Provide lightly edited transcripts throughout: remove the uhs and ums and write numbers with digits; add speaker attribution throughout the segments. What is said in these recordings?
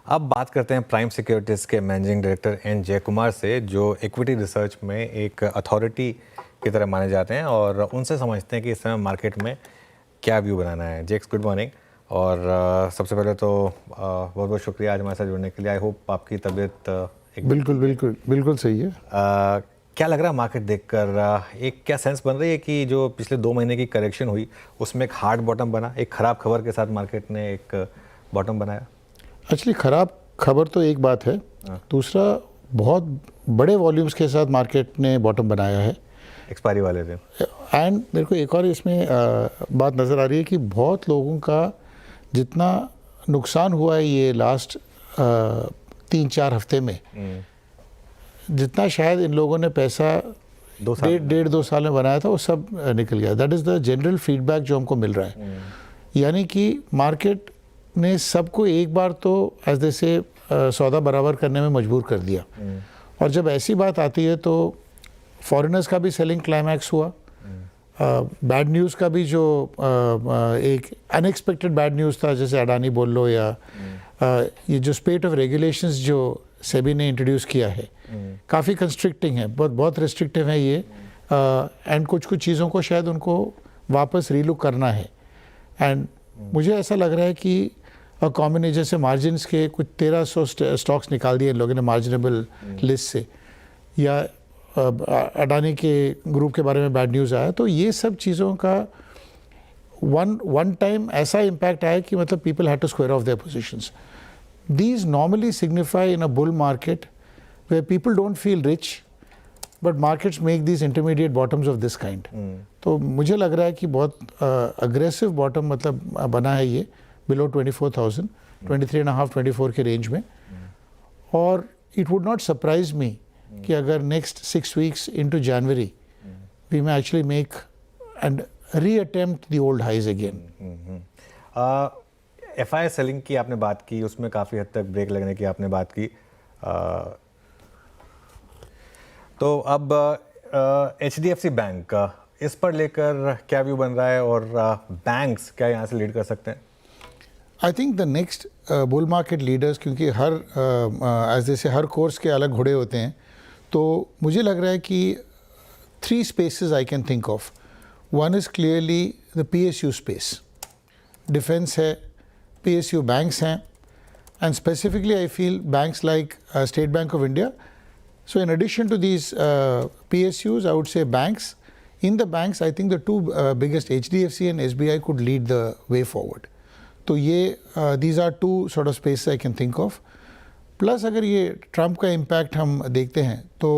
Speaker 1: अब बात करते हैं प्राइम सिक्योरिटीज़ के मैनेजिंग डायरेक्टर एन जयकुमार से, जो इक्विटी रिसर्च में एक अथॉरिटी की तरह माने जाते हैं, और उनसे समझते हैं कि इस समय मार्केट में क्या व्यू बनाना है। जेक्स, गुड मॉर्निंग। और सबसे पहले तो बहुत बहुत शुक्रिया आज हमारे साथ जुड़ने के लिए। आई होप आपकी तबीयत
Speaker 2: बिल्कुल सही है।
Speaker 1: क्या लग रहा है मार्केट देखकर? एक क्या सेंस बन रही है कि जो पिछले 2 महीने की करेक्शन हुई उसमें एक हार्ड बॉटम बना, एक ख़राब खबर के साथ मार्केट ने एक बॉटम बनाया?
Speaker 2: एक्चुअली ख़राब खबर तो एक बात है, दूसरा बहुत बड़े वॉल्यूम्स के साथ मार्केट ने बॉटम बनाया है
Speaker 1: एक्सपायरी वाले दिन।
Speaker 2: एंड मेरे को एक और इसमें बात नज़र आ रही है कि बहुत लोगों का जितना नुकसान हुआ है ये लास्ट 3-4 हफ्ते में, जितना शायद इन लोगों ने पैसा 2 साल में बनाया था वो सब निकल गया। That is the general feedback जो हमको मिल रहा है। यानी कि मार्केट ने सबको एक बार तो एज दे से सौदा बराबर करने में मजबूर कर दिया। और जब ऐसी बात आती है तो फॉरेनर्स का भी सेलिंग क्लाइमैक्स हुआ, बैड न्यूज़ का भी जो एक अनएक्सपेक्टेड बैड न्यूज़ था, जैसे अडानी बोल लो, या ये जो स्पेट ऑफ रेगुलेशंस जो सेबी ने इंट्रोड्यूस किया है काफ़ी कंस्ट्रिक्टिंग है, बहुत रिस्ट्रिक्टिव है ये, एंड कुछ चीज़ों को शायद उनको वापस रीलुक करना है। एंड मुझे ऐसा लग रहा है कि कॉम्बिनेशन से मार्जिन्स के कुछ 1300 स्टॉक्स निकाल दिए इन लोगों ने मार्जिनेबल लिस्ट से, या अडानी के ग्रुप के बारे में बैड न्यूज़ आया, तो ये सब चीज़ों का वन टाइम ऐसा इम्पैक्ट आया कि मतलब people had to square off their positions. These normally signify in a bull market where people don't feel rich, but markets make these intermediate bottoms of this kind. तो मुझे लग रहा है कि बहुत aggressive bottom मतलब बना है ये below 24,000, 23.5, 24 के रेंज में। और it would not surprise me कि अगर next 6 weeks into January we may actually make and reattempt the old highs again.
Speaker 1: FI selling की आपने बात की, उसमें काफ़ी हद तक ब्रेक लगने की आपने बात की। तो अब HDFC बैंक इस पर लेकर क्या व्यू बन रहा है, और बैंक्स क्या यहाँ से लीड कर सकते हैं?
Speaker 2: I think the next bull market leaders, क्योंकि हर कोर्स के अलग घोड़े होते हैं, तो मुझे लग रहा है कि 3 spaces I can think of. One is clearly the PSU space, defence है, PSU banks हैं, and specifically I feel banks like State Bank of India. So in addition to these PSUs, I would say banks. In the banks, I think the two biggest, HDFC and SBI, could lead the way forward. तो ये these are two sort of spaces I can think of. Plus अगर ये Trump का impact हम देखते हैं तो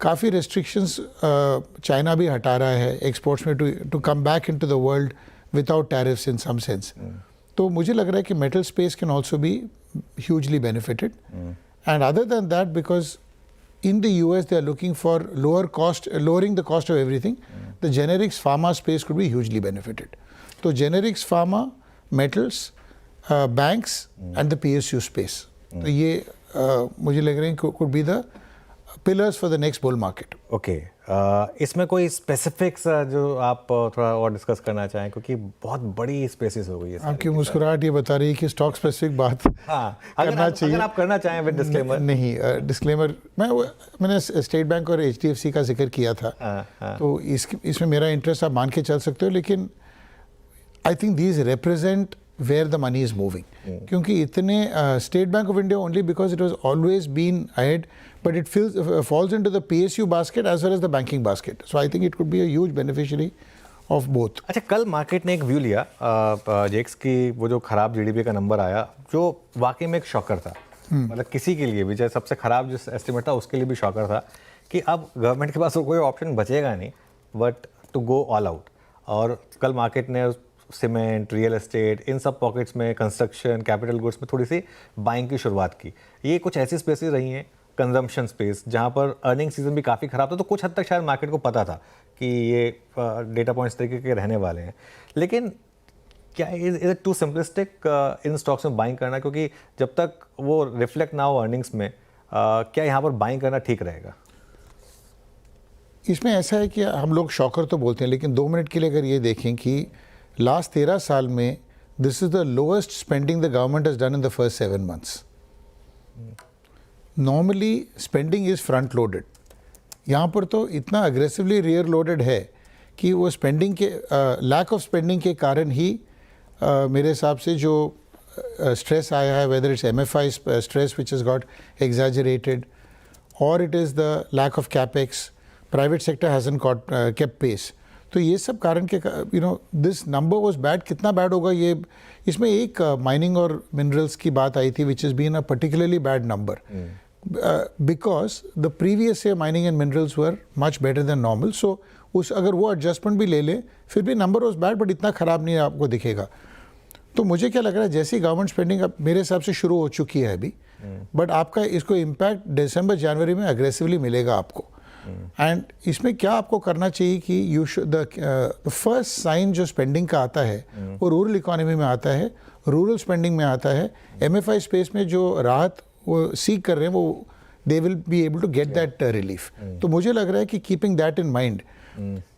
Speaker 2: काफ़ी restrictions चाइना भी हटा रहा है exports में to come back into the world without tariffs in some sense. तो मुझे लग रहा है कि metal space can also be hugely benefited, and other than that because in the US they are looking for lowering the cost of everything, the generics pharma space could be hugely benefited. तो generics pharma, metals, banks and the PSU space, तो ये मुझे लग रहा है could be the pillars for the next bull market.
Speaker 1: Okay, इसमें कोई specifics जो आप थोड़ा और डिस्कस करना चाहें, क्योंकि बहुत बड़ी स्पेसिस हो गई है।
Speaker 2: आपकी मुस्कुराहट ये बता रही है कि स्टॉक स्पेसिफिक बात करना चाहिए।
Speaker 1: अगर आप करना चाहें विद डिस्क्लेमर।
Speaker 2: नहीं, डिस्क्लेमर मैंने स्टेट बैंक और HDFC का जिक्र किया था, तो इसमें मेरा इंटरेस्ट आप मान के चल सकते हो, लेकिन I think these represent where the money is moving. क्योंकि इतने State Bank of India only because it was always been ahead, but it falls into the PSU basket as well as the banking basket. So I think it could be a huge beneficiary of both.
Speaker 1: अच्छा, कल market ने एक view लिया जेक्स की, वो जो खराब GDP का नंबर आया, जो वाकई में एक शॉकर था। मतलब किसी के लिए भी, चाहे सबसे खराब जो एस्टिमेट था उसके लिए भी शॉकर था कि अब गवर्नमेंट के पास कोई ऑप्शन बचेगा नहीं but to go all out. और कल मार्केट ने सीमेंट, रियल एस्टेट, इन सब पॉकेट्स में, कंस्ट्रक्शन, कैपिटल गुड्स में थोड़ी सी बाइंग की शुरुआत की। ये कुछ ऐसी स्पेसेस रही हैं, कंजम्पशन स्पेस, जहाँ पर अर्निंग सीजन भी काफ़ी ख़राब था, तो कुछ हद तक शायद मार्केट को पता था कि ये डेटा पॉइंट्स तरीके के रहने वाले हैं। लेकिन क्या is it too simplistic in stocks में बाइंग करना, क्योंकि जब तक वो रिफ्लेक्ट ना हो अर्निंग्स में, क्या यहाँ पर बाइंग करना ठीक रहेगा?
Speaker 2: इसमें ऐसा है कि हम लोग शॉकर तो बोलते हैं, लेकिन 2 मिनट के लिए अगर ये देखें कि लास्ट 13 साल में this is the lowest spending the government has done in the first 7 months. Normally spending is front loaded, यहाँ पर तो इतना अग्रेसिवली रियर लोडेड है कि वो स्पेंडिंग के लैक ऑफ स्पेंडिंग के कारण ही मेरे हिसाब से जो स्ट्रेस आया है, whether it's MFI stress which is got exaggerated और it is the lack of capex, private sector hasn't got kept pace. तो ये सब कारण के दिस नंबर वाज बैड। कितना बैड होगा ये, इसमें एक माइनिंग और मिनरल्स की बात आई थी which is been a particularly bad number because the previous year mining and minerals were much better than normal. So उस अगर वो एडजस्टमेंट भी ले ले फिर भी नंबर वाज बैड, बट इतना ख़राब नहीं आपको दिखेगा। तो मुझे क्या लग रहा है, जैसी गवर्नमेंट स्पेंडिंग अब मेरे हिसाब से शुरू हो चुकी है अभी, बट आपका इसको इम्पैक्ट दिसंबर जनवरी में अग्रेसिवली मिलेगा आपको। एंड इसमें क्या आपको करना चाहिए कि you should the first sign जो स्पेंडिंग का आता है वो रूरल इकोनॉमी में आता है, रूरल स्पेंडिंग में आता है। MFI स्पेस में जो राहत वो सीख कर रहे हैं वो they will be able to get that relief. तो मुझे लग रहा है कि keeping that in mind,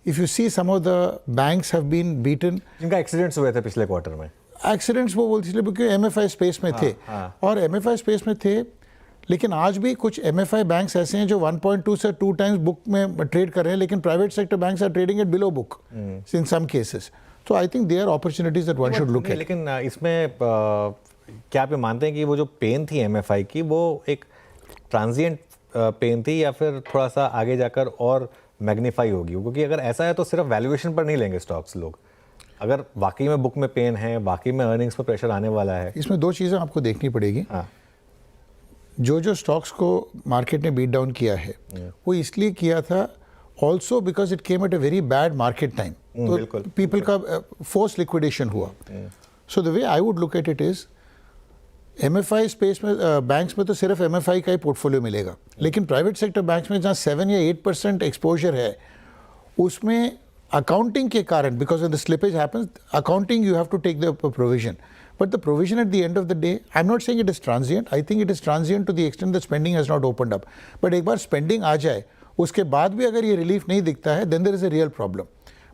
Speaker 2: if you see some of the banks have been beaten,
Speaker 1: जिनका एक्सीडेंट्स हुए थे पिछले क्वार्टर में,
Speaker 2: एक्सीडेंट्स वो बोलते थे क्योंकि MFI स्पेस में थे और MFI स्पेस में थे। लेकिन आज भी कुछ MFI बैंक्स ऐसे हैं जो 1.2 से 2 टाइम्स बुक में ट्रेड कर रहे हैं, लेकिन private sector banks are trading at below book in some cases. तो I think they are opportunities that one should look at.
Speaker 1: लेकिन इसमें क्या आप ये मानते हैं कि वो जो पेन थी MFI की वो एक ट्रांजिएंट पेन थी या फिर थोड़ा सा आगे जाकर और मैग्नीफाई होगी? क्योंकि अगर ऐसा है तो सिर्फ वैल्यूएशन पर नहीं लेंगे स्टॉक्स लोग, अगर वाकई में बुक में पेन है, वाकई में अर्निंग्स पर प्रेशर आने वाला है।
Speaker 2: इसमें दो चीज़ें आपको देखनी पड़ेगी। जो स्टॉक्स को मार्केट ने बीट डाउन किया है वो इसलिए किया था also because it came at a very bad market time, तो पीपल का फोर्स लिक्विडेशन हुआ। So the way I would look at it is MFI space में बैंक्स में तो सिर्फ MFI का ही पोर्टफोलियो मिलेगा, लेकिन प्राइवेट सेक्टर बैंक्स में जहाँ 7 या 8% एक्सपोजर है उसमें अकाउंटिंग के कारण, because of the slippage happens, accounting you have to take the provision, but the provision at the end of the day, I'm not saying it is transient, I think it is transient to the extent that spending has not opened up, but एक बार spending आ जाए उसके बाद भी अगर ये relief नहीं दिखता है then there is a real problem.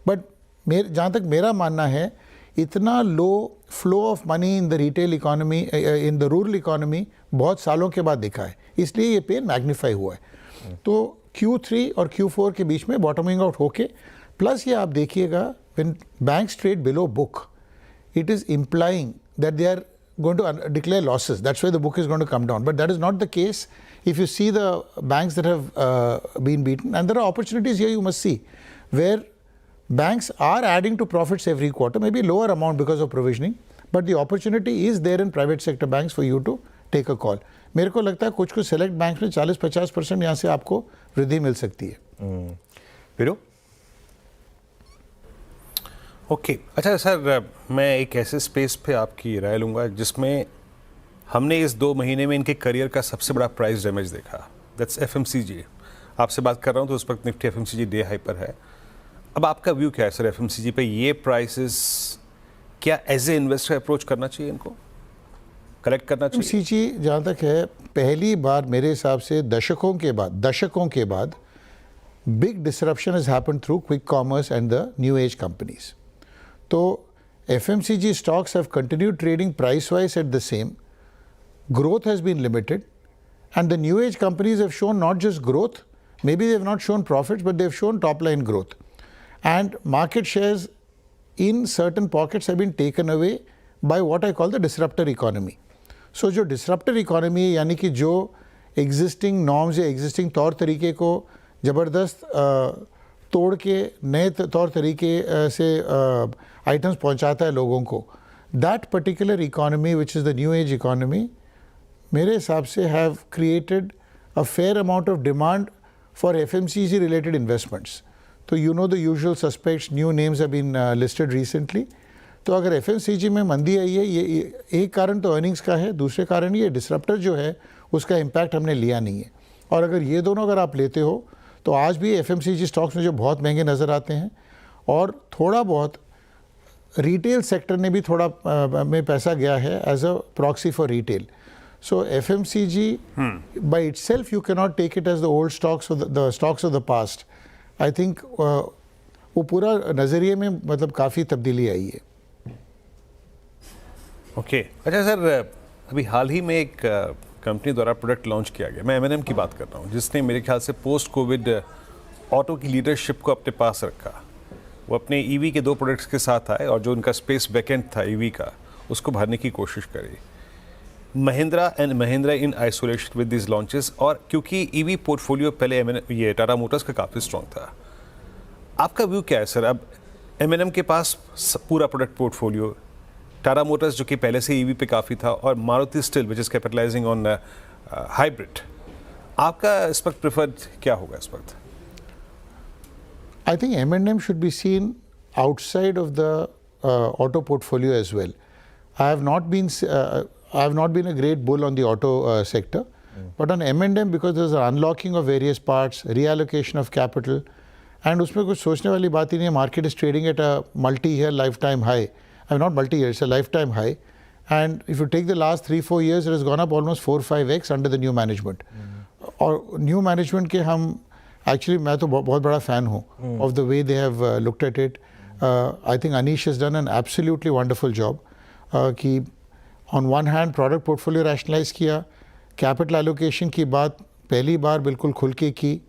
Speaker 2: But जहाँ तक मेरा मानना है, इतना low flow of money in the retail economy, in the rural economy बहुत सालों के बाद दिखा है, इसलिए ये पेन मैग्नीफाई हुआ है। तो Q3 और Q4 के बीच में बॉटमिंग आउट होके, प्लस ये आप देखिएगा when banks trade below book, it is implying that they are going to declare losses. That's why the book is going to come down. But that is not the case if you see the banks that have been beaten. And there are opportunities here you must see where banks are adding to profits every quarter, maybe lower amount because of provisioning, but the opportunity is there in private sector banks for you to take a call. मेरे को लगता है कुछ select banks में 40-50% यहाँ से आपको वृद्धि मिल सकती है।
Speaker 1: फिर
Speaker 3: ओके अच्छा सर, मैं एक ऐसे स्पेस पे आपकी राय लूँगा जिसमें हमने इस 2 महीने में इनके करियर का सबसे बड़ा प्राइस डैमेज देखा, दैट्स FMCG। आपसे बात कर रहा हूँ तो उस वक्त निफ्टी FMCG डे हाई पर है। अब आपका व्यू क्या है सर FMCG पे? ये प्राइसेस क्या एज ए इन्वेस्टर अप्रोच करना चाहिए, इनको कलेक्ट करना चाहिए?
Speaker 2: FMCG जहाँ तक है, पहली बार मेरे हिसाब से दशकों के बाद big disruption has happened through quick commerce and the new as companies. तो FMCG stocks have continued trading price-wise at the same. Growth has been limited, and the new age companies have shown not just growth, maybe they have not shown profits, but they have shown top-line growth. And market shares in certain pockets have been taken away by what I call the disruptor economy. So जो disruptor economy है, यानी कि जो existing norms या existing तौर तरीके को ज़बरदस्त तोड़ के नए तौर तरीके से आइटम्स पहुंचाता है लोगों को, that particular economy which is the new age economy, मेरे हिसाब से have created a fair amount of demand for FMCG related investments. तो you know the usual suspects, new names have been listed recently. तो अगर FMCG में मंदी आई है, ये एक कारण तो अर्निंग्स का है, दूसरे कारण ये डिसरप्टर जो है उसका इम्पैक्ट हमने लिया नहीं है। और अगर ये दोनों अगर आप लेते हो तो आज भी FMCG स्टॉक्स में जो बहुत महंगे नज़र आते हैं, और थोड़ा बहुत रिटेल सेक्टर ने भी थोड़ा में पैसा गया है as a proxy for retail. So FMCG by itself you can not take it as the old stocks, the stocks of the past. I think वो पूरा नज़रिए में मतलब काफ़ी तब्दीली आई है।
Speaker 3: ओके अच्छा सर, अभी हाल ही में एक कंपनी द्वारा प्रोडक्ट लॉन्च किया गया, मैं M&M की बात कर रहा हूँ, जिसने मेरे ख्याल से पोस्ट कोविड ऑटो की लीडरशिप को अपने पास रखा। वो अपने ईवी के 2 प्रोडक्ट्स के साथ आए और जो उनका स्पेस वैकेंट था ईवी का, उसको भरने की कोशिश करी। Mahindra and Mahindra in isolation with this launches, और क्योंकि ईवी पोर्टफोलियो पहले ये टाटा मोटर्स का काफ़ी स्ट्रॉन्ग था। आपका व्यू क्या है सर? अब M&M के पास पूरा प्रोडक्ट पोर्टफोलियो, टाटा मोटर्स जो कि पहले से ईवी पे काफ़ी था, और Maruti still which is capitalising on hybrid, आपका इस वक्त प्रेफर्ड क्या होगा इस वक्त?
Speaker 2: I think M&M should be seen outside of the auto portfolio as well. I have not been a great bull on the auto sector, but on M&M, because there's an unlocking of various parts, reallocation of capital, and उसमें कुछ सोचने वाली बात ही नहीं है. Market is trading at a multi-year lifetime high. I mean, not multi-year, it's a lifetime high. And if you take the last 3-4 years, it has gone up almost 4-5x under the new management. और new management के हम actually मैं तो बहुत बड़ा fan हूँ of the way they have looked at it. I think Anish has done an absolutely wonderful job. कि on one hand product portfolio rationalize किया, capital allocation की बात पहली बार बिल्कुल खुल के की,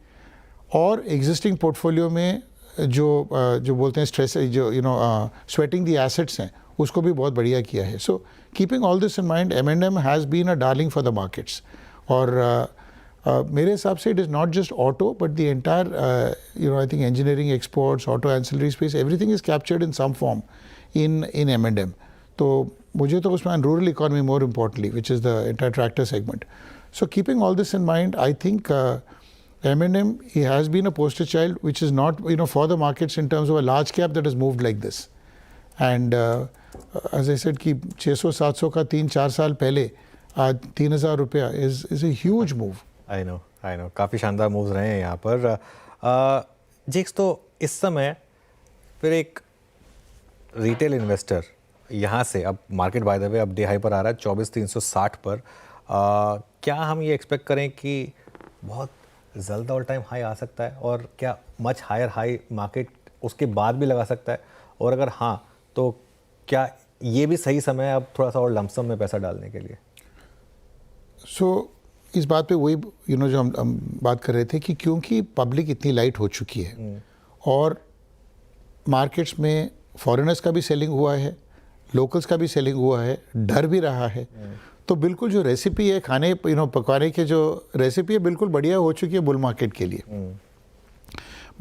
Speaker 2: और existing portfolio में जो बोलते हैं स्ट्रेस, जो स्वेटिंग दी एसेट्स हैं, उसको भी बहुत बढ़िया किया है. So keeping all this in mind, M&M has been a darling for the markets. और मेरे हिसाब से it is not just auto but the entire I think engineering, exports, auto ancillary space, everything is captured in some form in M&M. तो मुझे तो उसमें rural economy more importantly, which is the entire tractor segment. So keeping all this in mind, I think M&M, he has been a poster child which is not, for the markets in terms of a large cap that has moved like this. And as I said कि 600-700 का 3-4 साल पहले आज 3,000 रुपया is a huge move.
Speaker 1: I know. काफ़ी शानदार moves रहे हैं यहाँ पर. जिक्स, तो इस समय फिर एक रिटेल इन्वेस्टर यहाँ से, अब मार्केट बाय द वे अब डे हाई पर आ रहा है 24,360 पर. क्या हम ये एक्सपेक्ट करें कि बहुत जल्द ऑल टाइम हाई आ सकता है, और क्या मच हायर हाई मार्केट उसके बाद भी लगा सकता है, और अगर हाँ तो क्या ये भी सही समय है अब थोड़ा सा और लमसम में पैसा डालने के लिए?
Speaker 2: इस बात पे वही जो हम बात कर रहे थे कि क्योंकि पब्लिक इतनी लाइट हो चुकी है और मार्केट्स में फॉरेनर्स का भी सेलिंग हुआ है, लोकल्स का भी सेलिंग हुआ है, डर भी रहा है, तो बिल्कुल जो रेसिपी है खाने पकाने के जो रेसिपी है बिल्कुल बढ़िया हो चुकी है बुल मार्केट के लिए.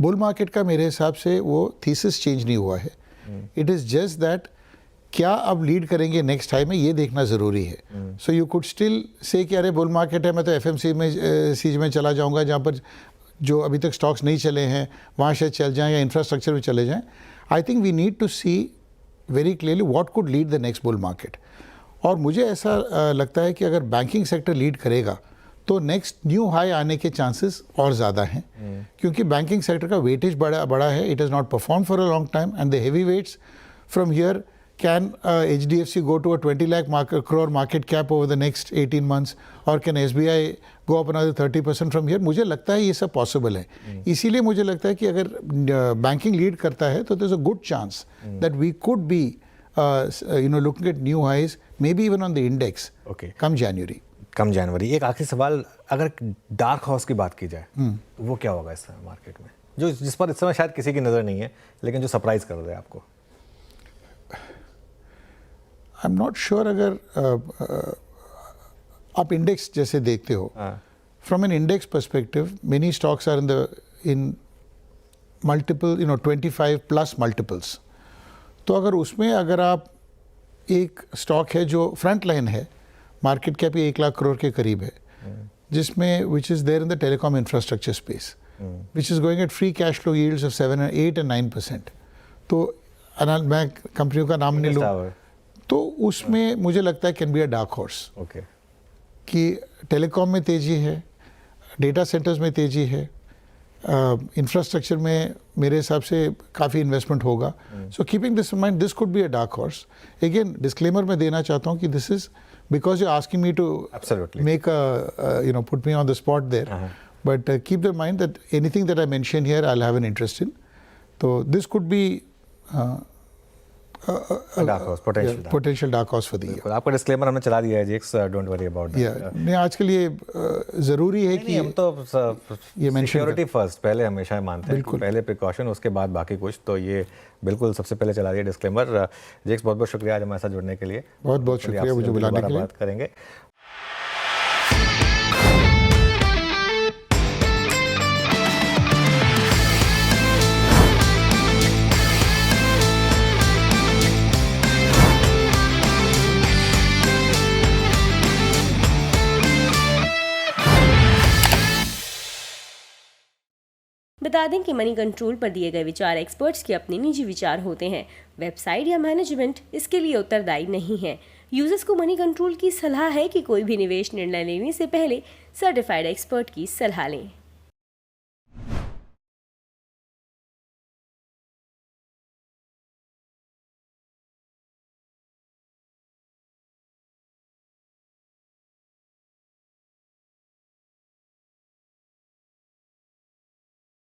Speaker 2: बुल मार्केट का मेरे हिसाब से वो थीसिस चेंज नहीं हुआ है. इट इज़ जस्ट दैट क्या अब लीड करेंगे नेक्स्ट टाइम में, ये देखना ज़रूरी है. So you could still say कि अरे बुल मार्केट है, मैं तो FMCG में चला जाऊँगा जहाँ पर जो अभी तक स्टॉक्स नहीं चले हैं वहाँ शायद चल जाएँ या इंफ्रास्ट्रक्चर में चले जाएँ. I think we need to see very clearly what could lead the next bull market. और मुझे ऐसा लगता है कि अगर बैंकिंग सेक्टर लीड करेगा तो नेक्स्ट न्यू हाई आने के चांसेस और ज़्यादा हैं, क्योंकि बैंकिंग सेक्टर का वेटेज बड़ा है. It has not perform for a long time and the heavy weights from here can HDFC go to a 20 lakh crore market cap over the next 18 months, और can SBI go up another 30% from here. मुझे लगता है ये सब possible है. इसीलिए मुझे लगता है कि अगर बैंकिंग लीड करता है तो there's a good chance that we could be looking at new highs, maybe even on the index.
Speaker 1: Okay.
Speaker 2: कम जनवरी.
Speaker 1: एक आखिरी सवाल, अगर डार्क हॉर्स की बात की जाए तो वो क्या होगा इस समय मार्केट में, जो जिस पर इस समय शायद किसी की नज़र नहीं है लेकिन जो सरप्राइज कर रहा है आपको?
Speaker 2: I am not sure. अगर आप इंडेक्स जैसे देखते हो, from an index perspective many stocks are in multiple 25+ multiples. तो अगर आप एक स्टॉक है जो फ्रंट लाइन है, मार्केट कैप 1 लाख करोड़ के करीब है, जिसमें which is there in the telecom infrastructure space, which is going at free cash flow yields of 7, 8 and 9%. तो मैं कंपनियों का नाम नहीं लूँ, तो उसमें मुझे लगता है can be a dark horse.
Speaker 1: Okay.
Speaker 2: कि टेलीकॉम में तेज़ी है, डेटा सेंटर्स में तेज़ी है, इंफ्रास्ट्रक्चर में मेरे हिसाब से काफ़ी इन्वेस्टमेंट होगा. So keeping this in mind, this could be a dark horse. Again disclaimer मैं देना चाहता हूँ कि this is because you asking me to make put me on the spot there, but keep the mind that anything that I mention here I will have an interest in. तो this could be
Speaker 1: dark horse, potential dark.
Speaker 2: Potential dark horse for the year.
Speaker 1: बिल्कुल, आपका disclaimer हमने चला दिया है जेक्स, don't worry about that.
Speaker 2: नहीं, आज के लिए ज़रूरी है कि
Speaker 1: हम तो
Speaker 2: ये mention
Speaker 1: सिक्योरिटी फर्स्ट पहले हमेशा मानते हैं,
Speaker 2: बिल्कुल।
Speaker 1: पहले प्रिकॉशन उसके बाद बाकी कुछ, तो ये बिल्कुल सबसे पहले चला दिया डिस्क्लेमर। जेक्स बहुत बहुत शुक्रिया आज हमारे साथ जुड़ने के लिए।
Speaker 2: बहुत बहुत
Speaker 1: चलिए,
Speaker 2: शुक्रिया
Speaker 1: आपसे
Speaker 2: मुझे
Speaker 1: जल्दी
Speaker 2: बुलाने
Speaker 1: दोबारा
Speaker 2: के लिए।
Speaker 1: बात करेंगे।
Speaker 4: बता दें कि मनी कंट्रोल पर दिए गए विचार एक्सपर्ट्स के अपने निजी विचार होते हैं। वेबसाइट या मैनेजमेंट इसके लिए उत्तरदायी नहीं है। यूजर्स को मनी कंट्रोल की सलाह है कि कोई भी निवेश निर्णय लेने से पहले सर्टिफाइड एक्सपर्ट की सलाह लें।